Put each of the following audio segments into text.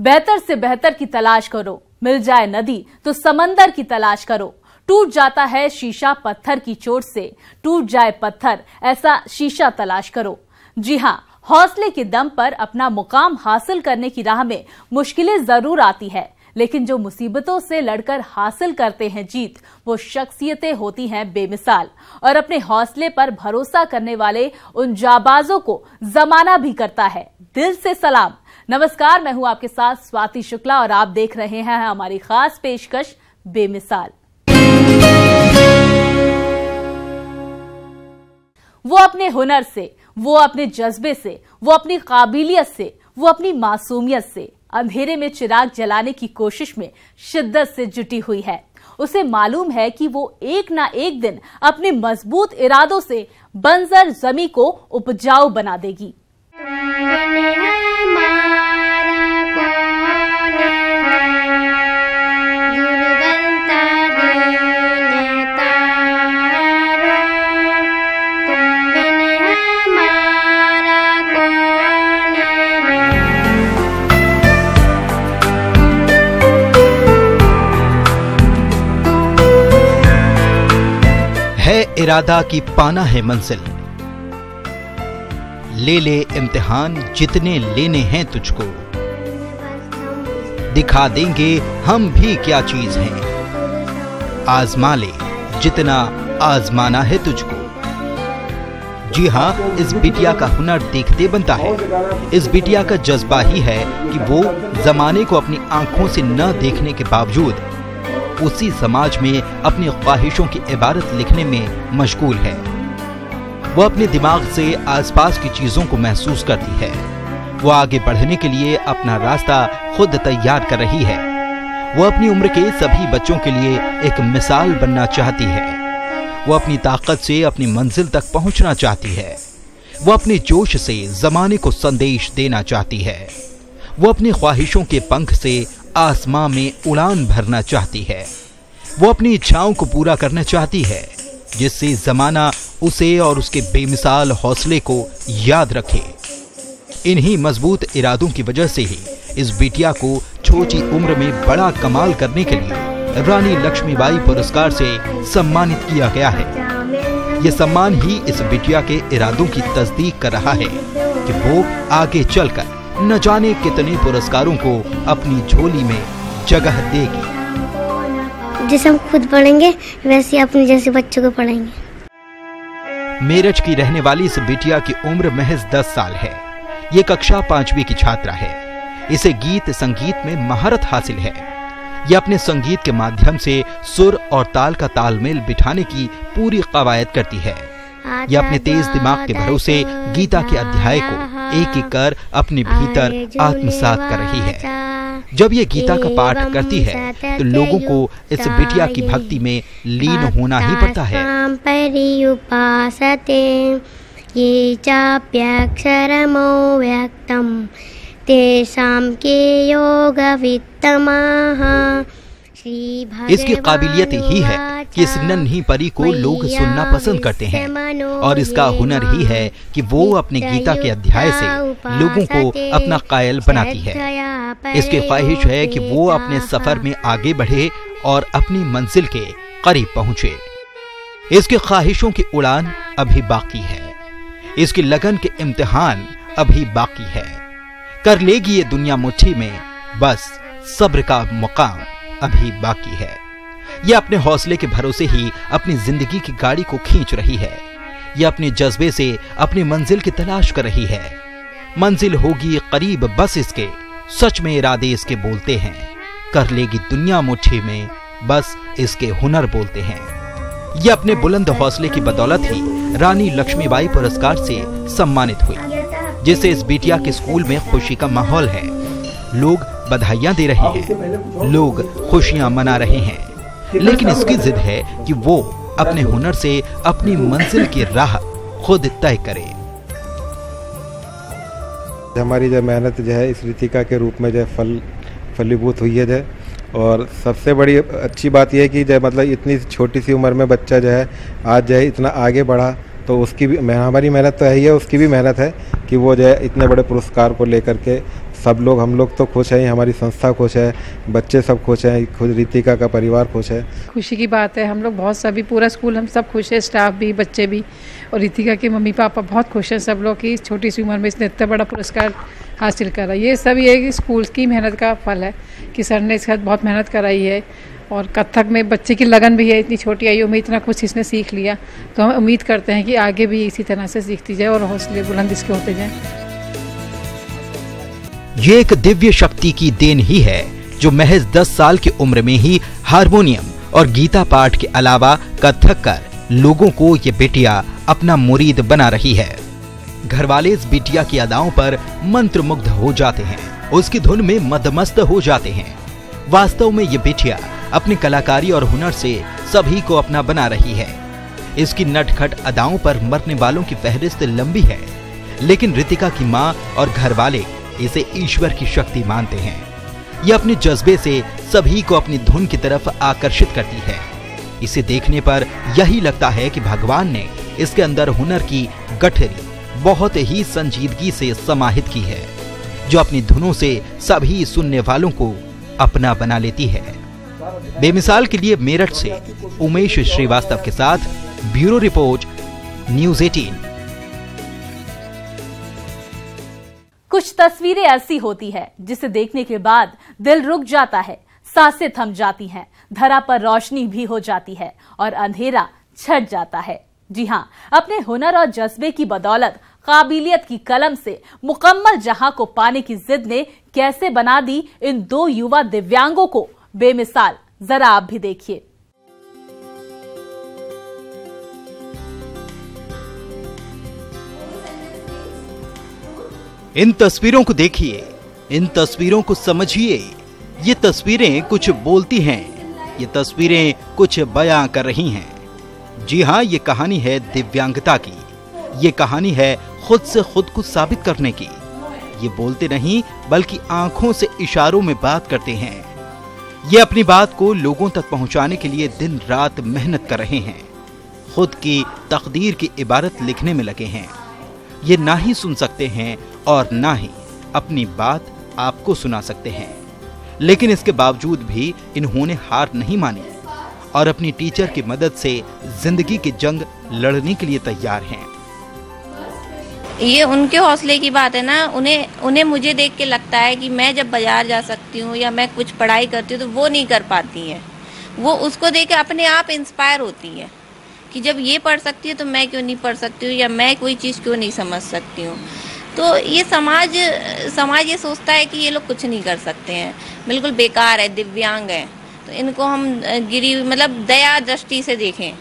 बेहतर से बेहतर की तलाश करो, मिल जाए नदी तो समंदर की तलाश करो। टूट जाता है शीशा पत्थर की चोट से, टूट जाए पत्थर ऐसा शीशा तलाश करो। जी हां, हौसले के दम पर अपना मुकाम हासिल करने की राह में मुश्किलें जरूर आती है, लेकिन जो मुसीबतों से लड़कर हासिल करते हैं जीत, वो शख्सियतें होती हैं बेमिसाल। और अपने हौसले पर भरोसा करने वाले उन जाबाजों को जमाना भी करता है दिल से सलाम। नमस्कार, मैं हूं आपके साथ स्वाति शुक्ला और आप देख रहे हैं हमारी खास पेशकश बेमिसाल। वो अपने हुनर से, वो अपने जज्बे से, वो अपनी काबिलियत से, वो अपनी मासूमियत से अंधेरे में चिराग जलाने की कोशिश में शिद्दत से जुटी हुई है। उसे मालूम है कि वो एक ना एक दिन अपने मजबूत इरादों से बंजर जमीन को उपजाऊ बना देगी। इरादा की पाना है मंजिल, ले ले इम्तिहान जितने लेने हैं तुझको, दिखा देंगे हम भी क्या चीज हैं, आजमा ले जितना आजमाना है तुझको। जी हां, इस बिटिया का हुनर देखते बनता है। इस बिटिया का जज्बा ही है कि वो जमाने को अपनी आंखों से न देखने के बावजूद उसी समाज में अपनी ख्वाहिशों की इबारत लिखने में मशगूल है। वो अपने दिमाग से आसपास की चीजों को महसूस करती है। वो आगे बढ़ने के लिए अपना रास्ता खुद तैयार कर रही है। वो अपनी उम्र के सभी बच्चों के लिए एक मिसाल बनना चाहती है। वो अपनी ताकत से अपनी मंजिल तक पहुंचना चाहती है। वो अपने जोश से जमाने को संदेश देना चाहती है। वो अपनी ख्वाहिशों के पंख से आसमां में उड़ान भरना चाहती है। वो अपनी इच्छाओं को पूरा करना चाहती है, जिससे जमाना उसे और उसके बेमिसाल हौसले को याद रखे। इन्हीं मजबूत इरादों की वजह से ही इस बिटिया को छोटी उम्र में बड़ा कमाल करने के लिए रानी लक्ष्मीबाई पुरस्कार से सम्मानित किया गया है। यह सम्मान ही इस बिटिया के इरादों की तस्दीक कर रहा है कि वो आगे चलकर न जाने कितने पुरस्कारों को अपनी झोली में जगह देगी। जैसे हम खुद पढ़ेंगे वैसे अपने जैसे बच्चों को पढ़ाएंगे। मेरठ की रहने वाली इस बिटिया की उम्र महज 10 साल है। ये कक्षा 5वीं की छात्रा है। इसे गीत संगीत में महारत हासिल है। ये अपने संगीत के माध्यम से सुर और ताल का तालमेल बिठाने की पूरी कवायद करती है। ये अपने तेज दिमाग के भरोसे गीता के अध्याय को एक एक कर अपने भीतर आत्मसात कर रही है। जब ये गीता का पाठ करती है तो लोगों को इस बिटिया की भक्ति में लीन होना ही पड़ता है। ये चाप्यक्षरमो व्यक्तम तेषां के योग वित्तमाः। इसकी काबिलियत ही है कि इस नन्ही परी को लोग सुनना पसंद करते हैं, और इसका हुनर ही है कि वो अपने गीता के अध्याय से लोगों को अपना कायल बनाती है। इसकी ख्वाहिश है कि वो अपने सफर में आगे बढ़े और अपनी मंजिल के करीब पहुंचे। इसकी ख्वाहिशों की उड़ान अभी बाकी है। इसकी लगन के इम्तिहान अभी बाकी है। कर लेगी ये दुनिया मुट्ठी में, बस सब्र का मुकाम अभी बाकी है। यह अपने हौसले के भरोसे ही अपनी जिंदगी की गाड़ी को खींच रही है। यह अपने जज्बे से अपनी मंजिल की तलाश कर रही है। मंजिल होगी करीब बस इसके, सच में इरादे इसके बोलते हैं। कर लेगी दुनिया मुट्ठी में, बस इसके हुनर बोलते हैं। यह अपने बुलंद हौसले की बदौलत ही रानी लक्ष्मीबाई पुरस्कार से सम्मानित हुई, जिससे इस बिटिया के स्कूल में खुशी का माहौल है। लोग बधाइयां दे रहे हैं, लोग खुशियां मना रहे हैं, लेकिन इसकी जिद है कि वो अपने हुनर से अपनी मंजिल की राह खुद तय करे। हमारी जो मेहनत जो है इस रितिका के रूप में जो फलीभूत हुई है जो, और सबसे बड़ी अच्छी बात यह है कि जो मतलब इतनी छोटी सी उम्र में बच्चा जो है आज जो है इतना आगे बढ़ा, तो उसकी भी हमारी मेहनत तो है ही है, उसकी भी मेहनत है कि वो जो है इतने बड़े पुरस्कार को लेकर के सब लोग, हम लोग तो खुश हैं, हमारी संस्था खुश है, बच्चे सब खुश हैं, खुद रितिका का परिवार खुश है। खुशी की बात है, हम लोग बहुत सभी पूरा स्कूल हम सब खुश है, स्टाफ भी, बच्चे भी, और रितिका के मम्मी पापा बहुत खुश हैं सब लोग की छोटी सी उम्र में इसने इतना बड़ा पुरस्कार हासिल करा। ये सब ये स्कूल की मेहनत का फल है कि सर ने इसके साथ बहुत मेहनत कराई है, और कथक में बच्चे की लगन भी है, इतनी छोटी आयु में इतना कुछ इसने सीख लिया, तो हम उम्मीद करते हैं कि आगे भी इसी तरह से सीखती जाए और हौसले बुलंद इसके होते जाएं। ये एक दिव्य शक्ति की देन ही है जो महज 10 साल की उम्र में ही हारमोनियम और गीता पाठ के अलावा कथक कर लोगों को ये बिटिया अपना मुरीद बना रही है। घर वाले इस बिटिया की अदाओं पर मंत्रमुग्ध हो जाते हैं, उसकी धुन में मदमस्त हो जाते हैं। वास्तव में ये बिटिया अपनी कलाकारी और हुनर से सभी को अपना बना रही है। इसकी नटखट अदाओं पर मरने वालों की फहरिस्त लंबी है, लेकिन रितिका की माँ और घर वाले इसे ईश्वर की शक्ति मानते हैं। यह अपने जज्बे से सभी को अपनी धुन की तरफ आकर्षित करती है। इसे देखने पर यही लगता है कि भगवान ने इसके अंदर हुनर की गठरी बहुत ही संजीदगी से समाहित की है, जो अपनी धुनों से सभी सुनने वालों को अपना बना लेती है। बेमिसाल के लिए मेरठ से उमेश श्रीवास्तव के साथ ब्यूरो रिपोर्ट, न्यूज़ 18। कुछ तस्वीरें ऐसी होती है जिसे देखने के बाद दिल रुक जाता है, सांसें थम जाती हैं, धरा पर रोशनी भी हो जाती है और अंधेरा छट जाता है। जी हां, अपने हुनर और जज्बे की बदौलत काबिलियत की कलम से मुकम्मल जहां को पाने की जिद ने कैसे बना दी इन 2 युवा दिव्यांगों को बेमिसाल। जरा आप भी देखिए। इन तस्वीरों को देखिए, इन तस्वीरों को समझिए। ये तस्वीरें कुछ बोलती हैं, ये तस्वीरें कुछ बयां कर रही हैं। जी हां, ये कहानी है दिव्यांगता की, ये कहानी है खुद से खुद को साबित करने की। ये बोलते नहीं बल्कि आंखों से इशारों में बात करते हैं। ये अपनी बात को लोगों तक पहुंचाने के लिए दिन रात मेहनत कर रहे हैं। खुद की तकदीर की इबारत लिखने में लगे हैं। ये ना ही सुन सकते हैं और ना ही अपनी बात आपको सुना सकते हैं, लेकिन इसके बावजूद भी इन्होंने हार नहीं मानी और अपनी टीचर की मदद से जिंदगी की जंग लड़ने के लिए तैयार हैं। ये उनके हौसले की बात है ना। उन्हें मुझे देख के लगता है कि मैं जब बाजार जा सकती हूँ या मैं कुछ पढ़ाई करती हूँ तो वो नहीं कर पाती हैं। वो उसको देख के अपने आप इंस्पायर होती है कि जब ये पढ़ सकती है तो मैं क्यों नहीं पढ़ सकती हूँ, या मैं कोई चीज़ क्यों नहीं समझ सकती हूँ। तो ये समाज ये सोचता है कि ये लोग कुछ नहीं कर सकते हैं, बिल्कुल बेकार है, दिव्यांग है, तो इनको हम मतलब दया दृष्टि से देखें,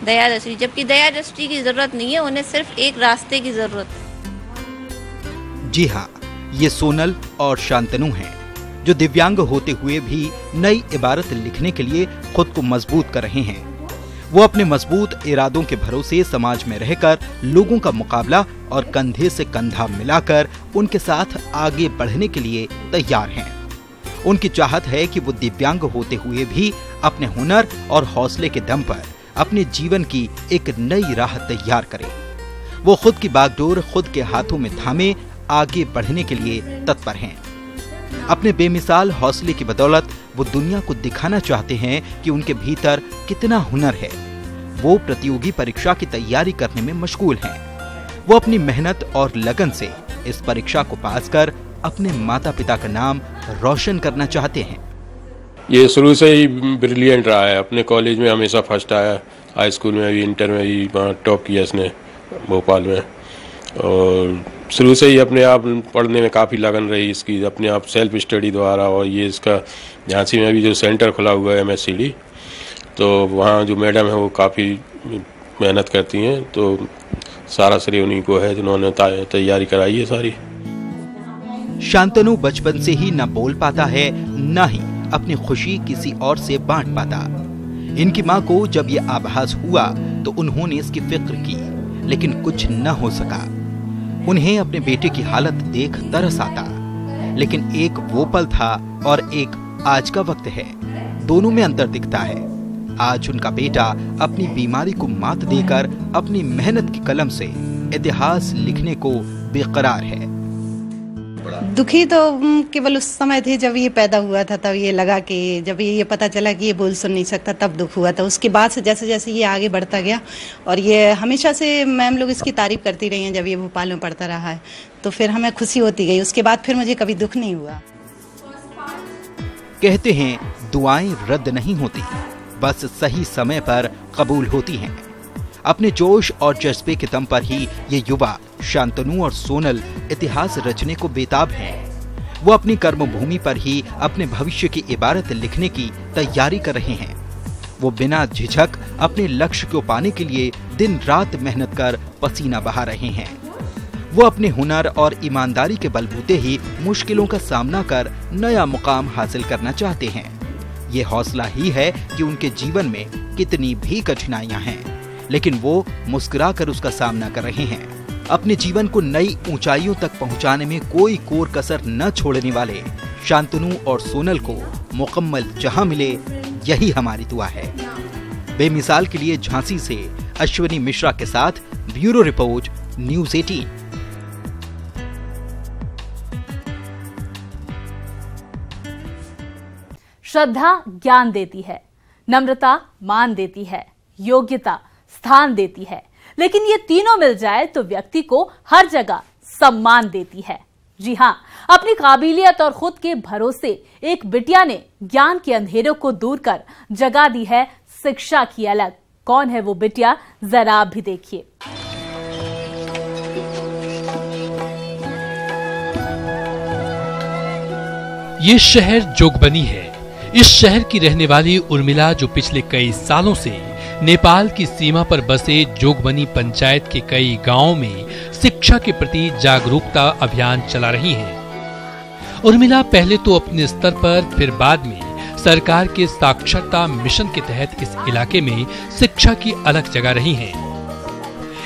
दया दृष्टि, जबकि दया दृष्टि की जरूरत नहीं है, उन्हें सिर्फ एक रास्ते की जरूरत है। जी हाँ, ये सोनल और शांतनु हैं, जो दिव्यांग होते हुए भी नई इबारत लिखने के लिए खुद को मजबूत कर रहे हैं। वो अपने मजबूत इरादों के भरोसे समाज में रहकर लोगों का मुकाबला और कंधे से कंधा मिलाकर उनके साथ आगे बढ़ने के लिए तैयार हैं। उनकी चाहत है कि वो दिव्यांग होते हुए भी अपने हुनर और हौसले के दम पर अपने जीवन की एक नई राह तैयार करें। वो खुद की बागडोर खुद के हाथों में थामे आगे बढ़ने के लिए तत्पर हैं। अपने बेमिसाल हौसले की बदौलत वो दुनिया को दिखाना चाहते हैं कि उनके भीतर कितना हुनर है। वो प्रतियोगी परीक्षा की तैयारी करने में मशगूल हैं। वो अपनी मेहनत और लगन से इस परीक्षा को पास कर अपने माता पिता का नाम रोशन करना चाहते हैं। ये शुरू से ही ब्रिलियंट रहा है, अपने कॉलेज में हमेशा फर्स्ट आया, हाई स्कूल में भी, इंटर में भी टॉप किया इसने भोपाल में, और शुरू से ही अपने आप पढ़ने में काफ़ी लगन रही इसकी, अपने आप सेल्फ स्टडी द्वारा। और ये इसका झांसी में भी जो सेंटर खुला हुआ है MSCD, तो वहाँ जो मैडम है वो काफ़ी मेहनत करती हैं, तो सारा श्रेय उन्हीं को है जिन्होंने तैयारी कराई है सारी। शांतनु बचपन से ही न बोल पाता है, न ही अपनी खुशी किसी और से बांट पाता। इनकी माँ को जब ये आभास हुआ तो उन्होंने इसकी फिक्र की, लेकिन कुछ न हो सका। उन्हें अपने बेटे की हालत देख तरस आता, लेकिन एक वो पल था और एक आज का वक्त है, दोनों में अंतर दिखता है। आज उनका बेटा अपनी बीमारी को मात देकर अपनी मेहनत की कलम से इतिहास लिखने को बेकरार है। दुखी तो केवल उस समय थे जब ये पैदा हुआ था, तब ये लगा कि जब ये पता चला कि ये बोल सुन नहीं सकता तब दुख हुआ था। उसके बाद से जैसे जैसे ये आगे बढ़ता गया, और ये हमेशा से मैम लोग इसकी तारीफ करती रही हैं जब ये भोपाल में पढ़ता रहा है, तो फिर हमें खुशी होती गई। उसके बाद फिर मुझे कभी दुख नहीं हुआ। कहते हैं दुआएं रद्द नहीं होती, बस सही समय पर कबूल होती हैं। अपने जोश और जज्बे के दम पर ही ये युवा शांतनु और सोनल इतिहास रचने को बेताब हैं। वो अपनी कर्मभूमि पर ही अपने भविष्य की इबारत लिखने की तैयारी कर रहे हैं। वो बिना झिझक अपने लक्ष्य को पाने के लिए दिन रात मेहनत कर पसीना बहा रहे हैं। वो अपने हुनर और ईमानदारी के बलबूते ही मुश्किलों का सामना कर नया मुकाम हासिल करना चाहते हैं। ये हौसला ही है कि उनके जीवन में कितनी भी कठिनाइयां हैं, लेकिन वो मुस्कुरा कर उसका सामना कर रहे हैं। अपने जीवन को नई ऊंचाइयों तक पहुंचाने में कोई कोर कसर न छोड़ने वाले शांतनु और सोनल को मुकम्मल जहां मिले, यही हमारी दुआ है। बेमिसाल के लिए झांसी से अश्विनी मिश्रा के साथ ब्यूरो रिपोर्ट, न्यूज़ 18। श्रद्धा ज्ञान देती है, नम्रता मान देती है, योग्यता स्थान देती है, लेकिन ये तीनों मिल जाए तो व्यक्ति को हर जगह सम्मान देती है। जी हां, अपनी काबिलियत और खुद के भरोसे एक बिटिया ने ज्ञान के अंधेरों को दूर कर जगा दी है शिक्षा की अलग। कौन है वो बिटिया, जरा आप भी देखिए। ये शहर जोगबनी है। इस शहर की रहने वाली उर्मिला, जो पिछले कई सालों से नेपाल की सीमा पर बसे जोगबनी पंचायत के कई गांवों में शिक्षा के प्रति जागरूकता अभियान चला रही हैं। उर्मिला पहले तो अपने स्तर पर, फिर बाद में सरकार के साक्षरता मिशन के तहत इस इलाके में शिक्षा की अलग जगा रही हैं।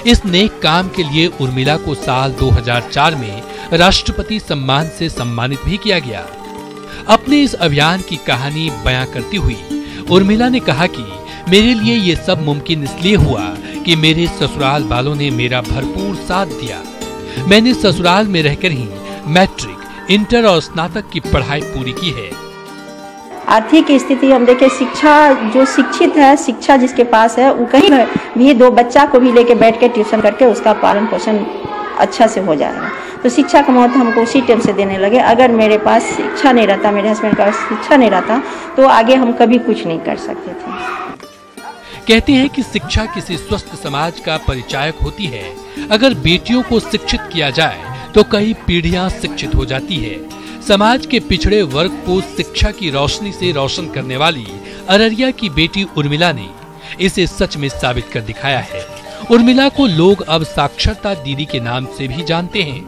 इस नेक काम के लिए उर्मिला को साल 2004 में राष्ट्रपति सम्मान से सम्मानित भी किया गया। अपने इस अभियान की कहानी बयां करती हुई उर्मिला ने कहा कि मेरे लिए ये सब मुमकिन इसलिए हुआ कि मेरे ससुराल वालों ने मेरा भरपूर साथ दिया। मैंने ससुराल में रहकर ही मैट्रिक, इंटर और स्नातक की पढ़ाई पूरी की है। आर्थिक स्थिति हम देखें, शिक्षा जो शिक्षित है, शिक्षा जिसके पास है, वो कहीं भी दो बच्चा को भी लेके बैठ के ट्यूशन करके उसका पालन पोषण अच्छा से हो जाएगा। तो शिक्षा का महत्व हमको उसी टाइम से देने लगे। अगर मेरे पास शिक्षा नहीं रहता, मेरे हस्बैंड का शिक्षा नहीं रहता, तो आगे हम कभी कुछ नहीं कर सकते थे। कहते हैं कि शिक्षा किसी स्वस्थ समाज का परिचायक होती है। अगर बेटियों को शिक्षित किया जाए तो कई पीढ़ियां शिक्षित हो जाती है। समाज के पिछड़े वर्ग को शिक्षा की रोशनी से रोशन करने वाली अररिया की बेटी उर्मिला ने इसे सच में साबित कर दिखाया है। उर्मिला को लोग अब साक्षरता दीदी के नाम से भी जानते हैं।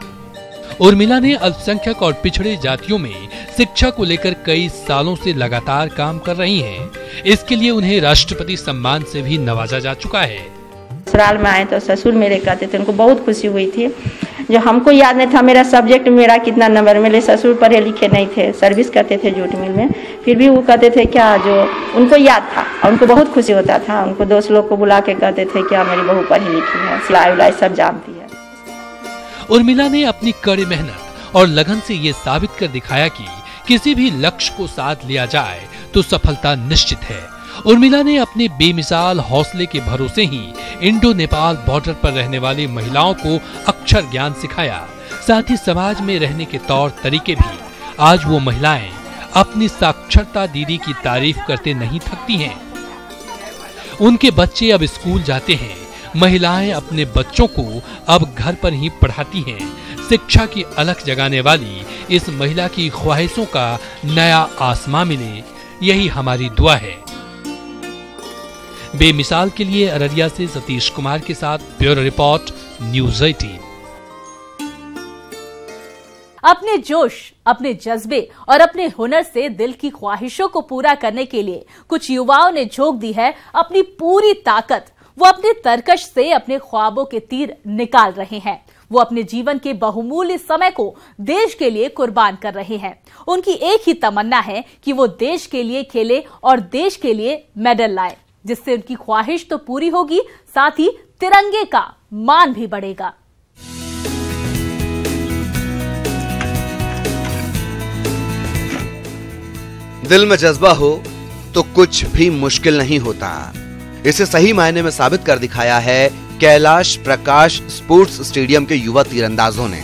उर्मिला ने अल्पसंख्यक और पिछड़े जातियों में शिक्षा को लेकर कई सालों से लगातार काम कर रही हैं। इसके लिए उन्हें राष्ट्रपति सम्मान से भी नवाजा जा चुका है। ससुराल में आए तो ससुर मेरे कहते थे, उनको बहुत खुशी हुई थी। जो हमको याद नहीं था मेरा सब्जेक्ट मेरा कितना नंबर, मेरे ससुर पढ़े लिखे नहीं थे, सर्विस करते थे जूट मिल में, फिर भी वो कहते थे क्या, जो उनको याद था और उनको बहुत खुशी होता था। उनको दोस्त लोग को बुला के कहते थे क्या मेरी बहू पढ़ी लिखी है, सिलाई उलाई सब जानती है। उर्मिला ने अपनी कड़ी मेहनत और लगन से ये साबित कर दिखाया कि किसी भी लक्ष्य को साध लिया जाए तो सफलता निश्चित है। उर्मिला ने अपने बेमिसाल हौसले के भरोसे ही इंडो नेपाल बॉर्डर पर रहने वाली महिलाओं को अक्षर ज्ञान सिखाया। साथ ही समाज में रहने के तौर तरीके भी। आज वो महिलाएं अपनी साक्षरता दीदी की तारीफ करते नहीं थकती हैं। उनके बच्चे अब स्कूल जाते हैं। महिलाएं अपने बच्चों को अब घर पर ही पढ़ाती हैं। शिक्षा की अलख जगाने वाली इस महिला की ख्वाहिशों का नया आसमां मिले, यही हमारी दुआ है। बेमिसाल के लिए अररिया से सतीश कुमार के साथ ब्यूरो रिपोर्ट, न्यूज़ 18। अपने जोश, अपने जज्बे और अपने हुनर से दिल की ख्वाहिशों को पूरा करने के लिए कुछ युवाओं ने झोंक दी है अपनी पूरी ताकत। वो अपने तरकश से अपने ख्वाबों के तीर निकाल रहे हैं। वो अपने जीवन के बहुमूल्य समय को देश के लिए कुर्बान कर रहे हैं। उनकी एक ही तमन्ना है कि वो देश के लिए खेले और देश के लिए मेडल लाए, जिससे उनकी ख्वाहिश तो पूरी होगी, साथ ही तिरंगे का मान भी बढ़ेगा। दिल में जज्बा हो तो कुछ भी मुश्किल नहीं होता। इसे सही मायने में साबित कर दिखाया है कैलाश प्रकाश स्पोर्ट्स स्टेडियम के युवा तीरंदाजों ने,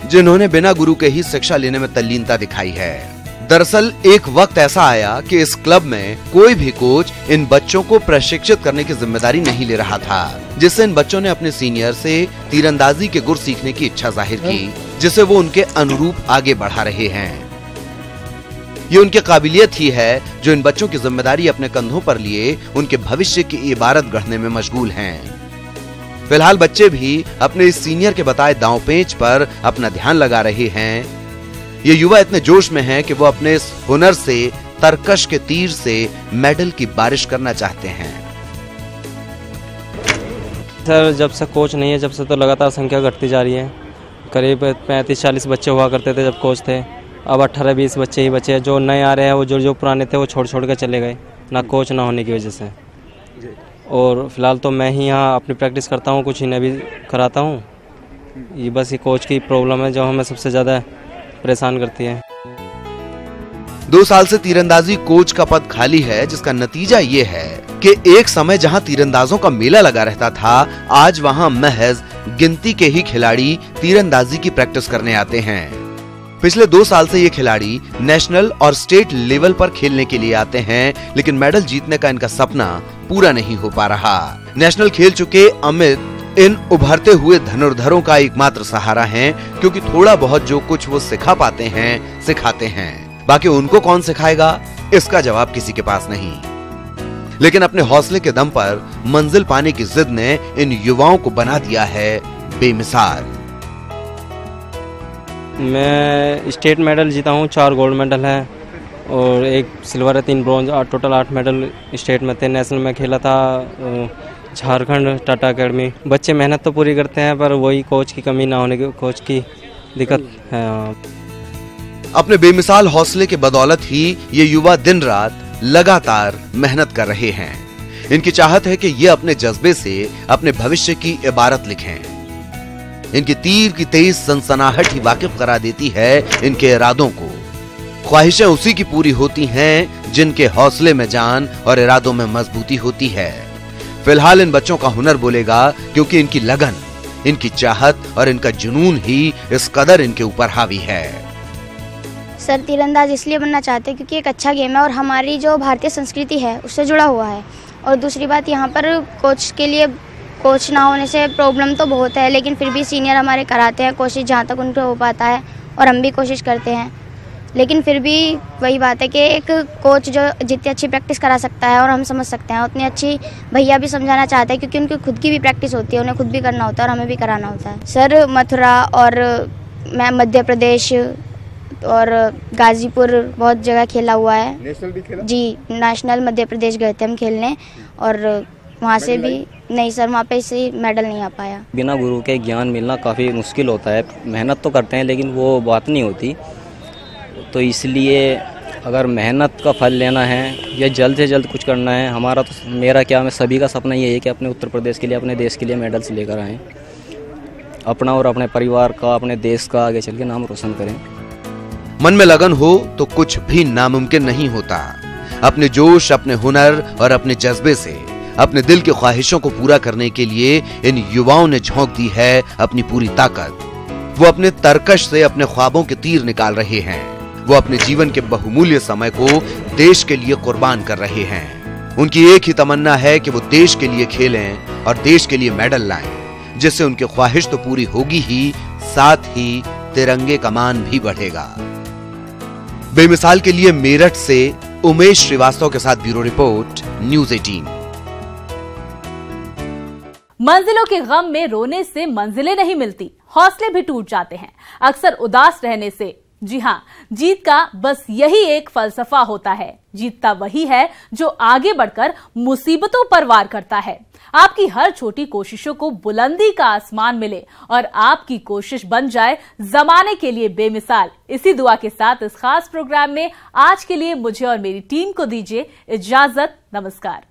जिन्होंने बिना गुरु के ही शिक्षा लेने में तल्लीनता दिखाई है। दरअसल एक वक्त ऐसा आया कि इस क्लब में कोई भी कोच इन बच्चों को प्रशिक्षित करने की जिम्मेदारी नहीं ले रहा था, जिससे इन बच्चों ने अपने सीनियर से तीरंदाजी के गुर सीखने की इच्छा जाहिर की, जिसे वो उनके अनुरूप आगे बढ़ा रहे हैं। ये उनकी काबिलियत ही है जो इन बच्चों की जिम्मेदारी अपने कंधों पर लिए उनके भविष्य की इबारत गढ़ने में मशगूल हैं। फिलहाल बच्चे भी अपने इस सीनियर के बताए दांव पेंच पर अपना ध्यान लगा रहे हैं। ये युवा इतने जोश में हैं कि वो अपने इस हुनर से, तरकश के तीर से मेडल की बारिश करना चाहते हैं। सर, जब से कोच नहीं है, जब से तो लगातार संख्या घटती जा रही है। करीब 35-40 बच्चे हुआ करते थे जब कोच थे, अब 18-20 बच्चे ही बचे हैं। जो नए आ रहे हैं वो जो पुराने थे वो छोड़ के चले गए, ना कोच ना होने की वजह से। और फिलहाल तो मैं ही यहाँ अपनी प्रैक्टिस करता हूँ, कुछ इन्हें भी कराता हूँ। ये बस ये कोच की प्रॉब्लम है जो हमें सबसे ज़्यादा परेशान करती है। 2 साल से तीरंदाजी कोच का पद खाली है, जिसका नतीजा ये है कि एक समय जहां तीरंदाजों का मेला लगा रहता था, आज वहां महज गिनती के ही खिलाड़ी तीरंदाजी की प्रैक्टिस करने आते हैं। पिछले 2 साल से ये खिलाड़ी नेशनल और स्टेट लेवल पर खेलने के लिए आते हैं, लेकिन मेडल जीतने का इनका सपना पूरा नहीं हो पा रहा। नेशनल खेल चुके अमित इन उभरते हुए धनुर्धरों का एकमात्र सहारा हैं, क्योंकि थोड़ा बहुत जो कुछ वो सिखा पाते हैं सिखाते हैं। बाकी उनको कौन सिखाएगा, इसका जवाब किसी के पास नहीं। लेकिन अपने हौसले के दम पर मंजिल पाने की जिद ने इन युवाओं को बना दिया है बेमिसाल। मैं स्टेट मेडल जीता हूँ, 4 गोल्ड मेडल है और 1 सिल्वर है, 3 ब्रॉन्ज, टोटल 8 मेडल स्टेट में थे। नेशनल में खेला था झारखंड टाटा एकेडमी। बच्चे मेहनत तो पूरी करते हैं, पर वही कोच की कमी ना होने की, कोच की दिक्कत है। अपने बेमिसाल हौसले के बदौलत ही ये युवा दिन रात लगातार मेहनत कर रहे हैं। इनकी चाहत है कि ये अपने जज्बे से अपने भविष्य की इबारत लिखें। इनकी तीर की तेज सनसनाहट ही वाकिफ करा देती है इनके इरादों को। ख्वाहिशें उसी की पूरी होती हैं जिनके हौसले में जान और इरादों में मजबूती होती है। फिलहाल इन बच्चों का हुनर बोलेगा, क्योंकि इनकी लगन, इनकी चाहत और इनका जुनून ही इस कदर इनके ऊपर हावी है। सर, तीरंदाज इसलिए बनना चाहते हैं क्योंकि एक अच्छा गेम है और हमारी जो भारतीय संस्कृति है उससे जुड़ा हुआ है। और दूसरी बात, यहाँ पर कोच ना होने से प्रॉब्लम तो बहुत है, लेकिन फिर भी सीनियर हमारे कराते हैं कोशिश जहाँ तक उनको हो पाता है, और हम भी कोशिश करते हैं। लेकिन फिर भी वही बात है कि एक कोच जो जितनी अच्छी प्रैक्टिस करा सकता है और हम समझ सकते हैं, उतनी अच्छी भैया भी समझाना चाहते हैं, क्योंकि उनकी खुद की भी प्रैक्टिस होती है, उन्हें खुद भी करना होता है और हमें भी कराना होता है। सर, मथुरा और मैं मध्य प्रदेश और गाजीपुर बहुत जगह खेला हुआ है। नेशनल भी खेला? जी, नेशनल मध्य प्रदेश गए थे हम खेलने, और वहाँ से भी नहीं सर, वहाँ पे से मेडल नहीं आ पाया। बिना गुरु के ज्ञान मिलना काफ़ी मुश्किल होता है। मेहनत तो करते हैं लेकिन वो बात नहीं होती। तो इसलिए अगर मेहनत का फल लेना है या जल्द से जल्द कुछ करना है, हमारा तो मेरा क्या, मैं सभी का सपना ये है कि अपने उत्तर प्रदेश के लिए, अपने देश के लिए मेडल्स लेकर आएँ, अपना और अपने परिवार का, अपने देश का आगे चल के नाम रोशन करें। मन में लगन हो तो कुछ भी नामुमकिन नहीं होता। अपने जोश, अपने हुनर और अपने जज्बे से अपने दिल की ख्वाहिशों को पूरा करने के लिए इन युवाओं ने झोंक दी है अपनी पूरी ताकत। वो अपने तरकश से अपने ख्वाबों के तीर निकाल रहे हैं। वो अपने जीवन के बहुमूल्य समय को देश के लिए कुर्बान कर रहे हैं। उनकी एक ही तमन्ना है कि वो देश के लिए खेलें और देश के लिए मेडल लाएं, जिससे उनकी ख्वाहिश तो पूरी होगी ही, साथ ही तिरंगे का मान भी बढ़ेगा। बेमिसाल के लिए मेरठ से उमेश श्रीवास्तव के साथ ब्यूरो रिपोर्ट, न्यूज़ 18। मंजिलों के गम में रोने से मंजिलें नहीं मिलती, हौसले भी टूट जाते हैं। अक्सर उदास रहने से। जी हां, जीत का बस यही एक फलसफा होता है। जीतता वही है जो आगे बढ़कर मुसीबतों पर वार करता है। आपकी हर छोटी कोशिशों को बुलंदी का आसमान मिले और आपकी कोशिश बन जाए जमाने के लिए बेमिसाल। इसी दुआ के साथ इस खास प्रोग्राम में आज के लिए मुझे और मेरी टीम को दीजिए इजाजत। नमस्कार।